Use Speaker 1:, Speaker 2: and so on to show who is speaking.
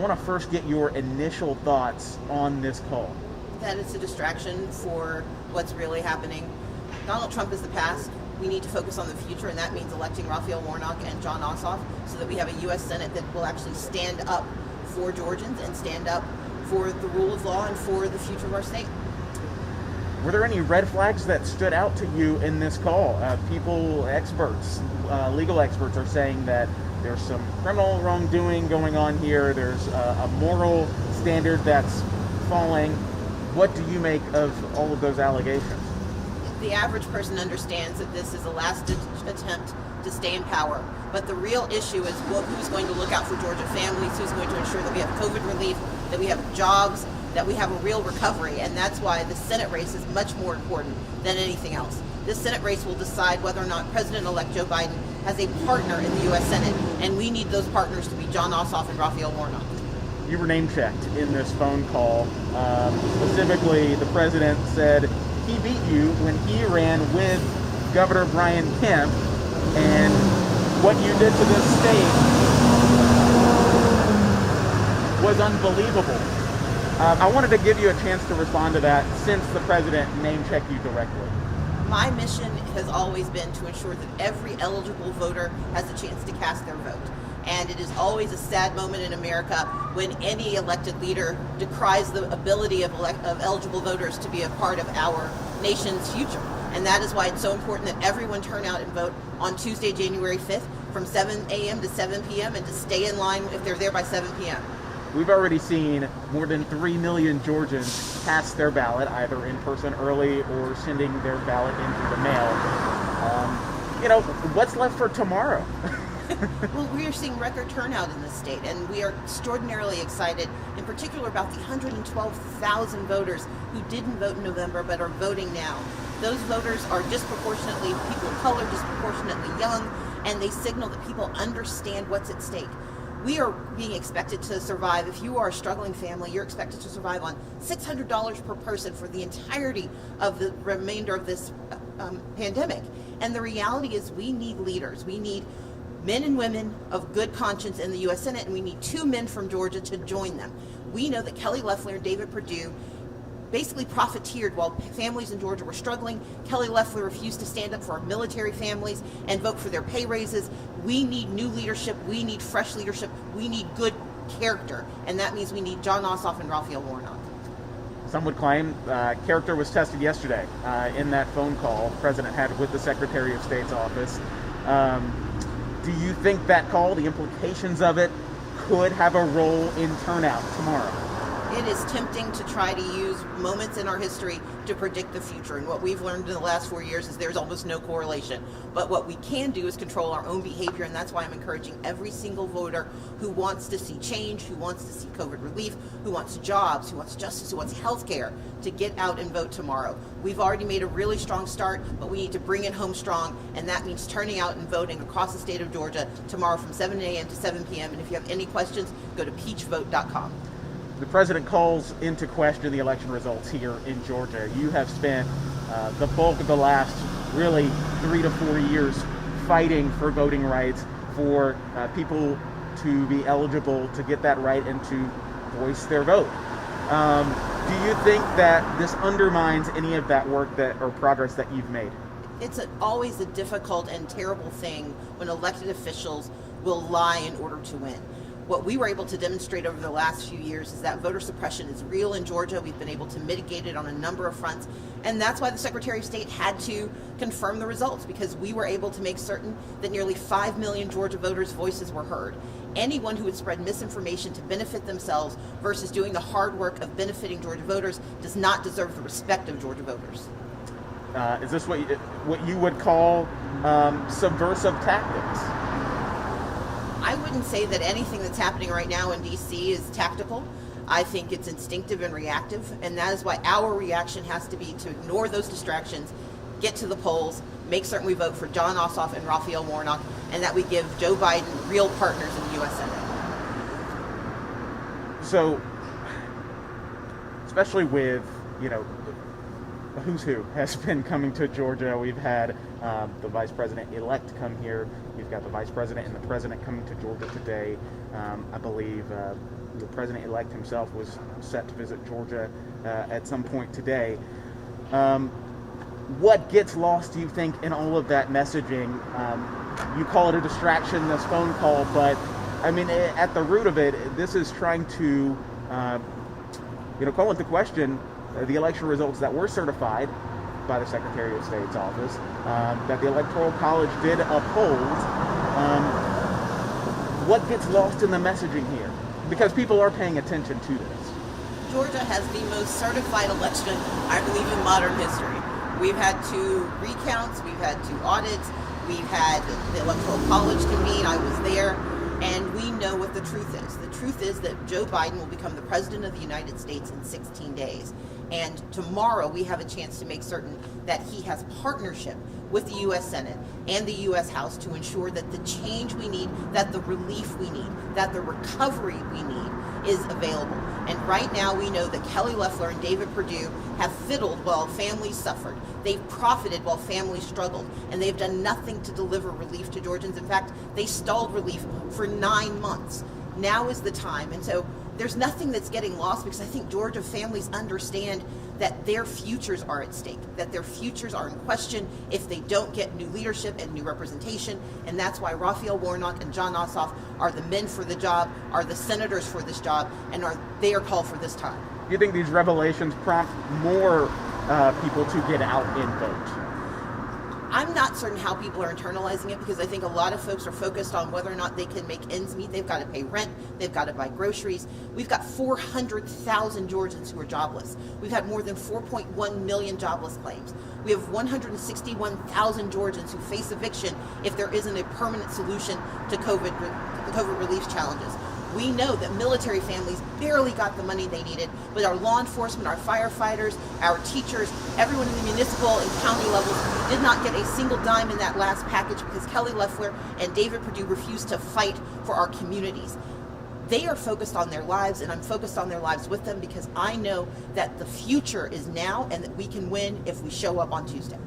Speaker 1: want to first get your initial thoughts on this call.
Speaker 2: That it's a distraction for what's really happening. Donald Trump is the past. We need to focus on the future, and that means electing Raphael Warnock and Jon Ossoff so that we have a U.S. Senate that will actually stand up for Georgians and stand up for the rule of law and for the future of our state.
Speaker 1: Were there any red flags that stood out to you in this call? Experts, legal experts are saying that there's some criminal wrongdoing going on here. There's a moral standard that's falling. What do you make of all of those allegations?
Speaker 2: The average person understands that this is a last attempt to stay in power. But the real issue is who's going to look out for Georgia families, who's going to ensure that we have COVID relief, that we have jobs, that we have a real recovery. And that's why the Senate race is much more important than anything else. This Senate race will decide whether or not President-elect Joe Biden has a partner in the U.S. Senate. And we need those partners to be Jon Ossoff and Raphael Warnock.
Speaker 1: You were name-checked in this phone call. Specifically, the president said he beat you when he ran with Governor Brian Kemp, and what you did to this state was unbelievable. I wanted to give you a chance to respond to that since the president name-checked you directly.
Speaker 2: My mission has always been to ensure that every eligible voter has a chance to cast their vote. And it is always a sad moment in America when any elected leader decries the ability of eligible voters to be a part of our nation's future. And that is why it's so important that everyone turn out and vote on Tuesday, January 5th from 7 a.m. to 7 p.m. and to stay in line if they're there by 7 p.m.
Speaker 1: We've already seen more than 3 million Georgians cast their ballot, either in person early or sending their ballot in through the mail. What's left for tomorrow?
Speaker 2: Well, we are seeing record turnout in this state, and we are extraordinarily excited, in particular about the 112,000 voters who didn't vote in November but are voting now. Those voters are disproportionately people of color, disproportionately young, and they signal that people understand what's at stake. We are being expected to survive. If you are a struggling family, you're expected to survive on $600 per person for the entirety of the remainder of this pandemic. And the reality is we need leaders. We need men and women of good conscience in the U.S. Senate, and we need 2 men from Georgia to join them. We know that Kelly Loeffler and David Perdue basically profiteered while families in Georgia were struggling. Kelly Loeffler refused to stand up for our military families and vote for their pay raises. We need new leadership. We need fresh leadership. We need good character, and that means we need Jon Ossoff and Raphael Warnock.
Speaker 1: Some would claim character was tested yesterday in that phone call the president had with the Secretary of State's office. Do you think that call, the implications of it, could have a role in turnout tomorrow?
Speaker 2: It is tempting to try to use moments in our history to predict the future. And what we've learned in the last 4 years is there's almost no correlation. But what we can do is control our own behavior. And that's why I'm encouraging every single voter who wants to see change, who wants to see COVID relief, who wants jobs, who wants justice, who wants health care, to get out and vote tomorrow. We've already made a really strong start, but we need to bring it home strong. And that means turning out and voting across the state of Georgia tomorrow from 7 a.m. to 7 p.m. And if you have any questions, go to peachvote.com.
Speaker 1: The president calls into question the election results here in Georgia. You have spent the bulk of the last really 3 to 4 years fighting for voting rights, for people to be eligible to get that right and to voice their vote. Do you think that this undermines any of that work or progress that you've made?
Speaker 2: It's always a difficult and terrible thing when elected officials will lie in order to win. What we were able to demonstrate over the last few years is that voter suppression is real in Georgia. We've been able to mitigate it on a number of fronts. And that's why the Secretary of State had to confirm the results, because we were able to make certain that nearly 5 million Georgia voters' voices were heard. Anyone who would spread misinformation to benefit themselves versus doing the hard work of benefiting Georgia voters does not deserve the respect of Georgia voters.
Speaker 1: Is this what you would call subversive tactics?
Speaker 2: I wouldn't say that anything that's happening right now in D.C. is tactical. I think it's instinctive and reactive, and that is why our reaction has to be to ignore those distractions, get to the polls, make certain we vote for Jon Ossoff and Raphael Warnock, and that we give Joe Biden real partners in the U.S. Senate.
Speaker 1: So, especially with, the who's who has been coming to Georgia. We've had the vice president-elect come here. We've got the vice president and the president coming to Georgia today. I believe the president-elect himself was set to visit Georgia at some point today. What gets lost, do you think, in all of that messaging? You call it a distraction, this phone call, but I mean, at the root of it, this is trying to, call into question the election results that were certified by the Secretary of State's office, that the Electoral College did uphold. What gets lost in the messaging here? Because people are paying attention to this.
Speaker 2: Georgia has the most certified election, I believe, in modern history. We've had 2 recounts, we've had 2 audits, we've had the Electoral College convene, I was there, and we know what the truth is. The truth is that Joe Biden will become the President of the United States in 16 days. And tomorrow we have a chance to make certain that he has partnership with the U.S. Senate and the U.S. House to ensure that the change we need, that the relief we need, that the recovery we need is available. And right now we know that Kelly Loeffler and David Perdue have fiddled while families suffered. They've profited while families struggled, and they've done nothing to deliver relief to Georgians. In fact, they stalled relief for 9 months. Now is the time. And so there's nothing that's getting lost, because I think Georgia families understand that their futures are at stake, that their futures are in question if they don't get new leadership and new representation. And that's why Raphael Warnock and Jon Ossoff are the men for the job, are the senators for this job, and they are called for this time.
Speaker 1: Do you think these revelations prompt more people to get out and vote?
Speaker 2: I'm not certain how people are internalizing it, because I think a lot of folks are focused on whether or not they can make ends meet. They've got to pay rent. They've got to buy groceries. We've got 400,000 Georgians who are jobless. We've had more than 4.1 million jobless claims. We have 161,000 Georgians who face eviction if there isn't a permanent solution to COVID relief challenges. We know that military families barely got the money they needed, but our law enforcement, our firefighters, our teachers, everyone in the municipal and county levels did not get a single dime in that last package because Kelly Loeffler and David Perdue refused to fight for our communities. They are focused on their lives, and I'm focused on their lives with them, because I know that the future is now and that we can win if we show up on Tuesday.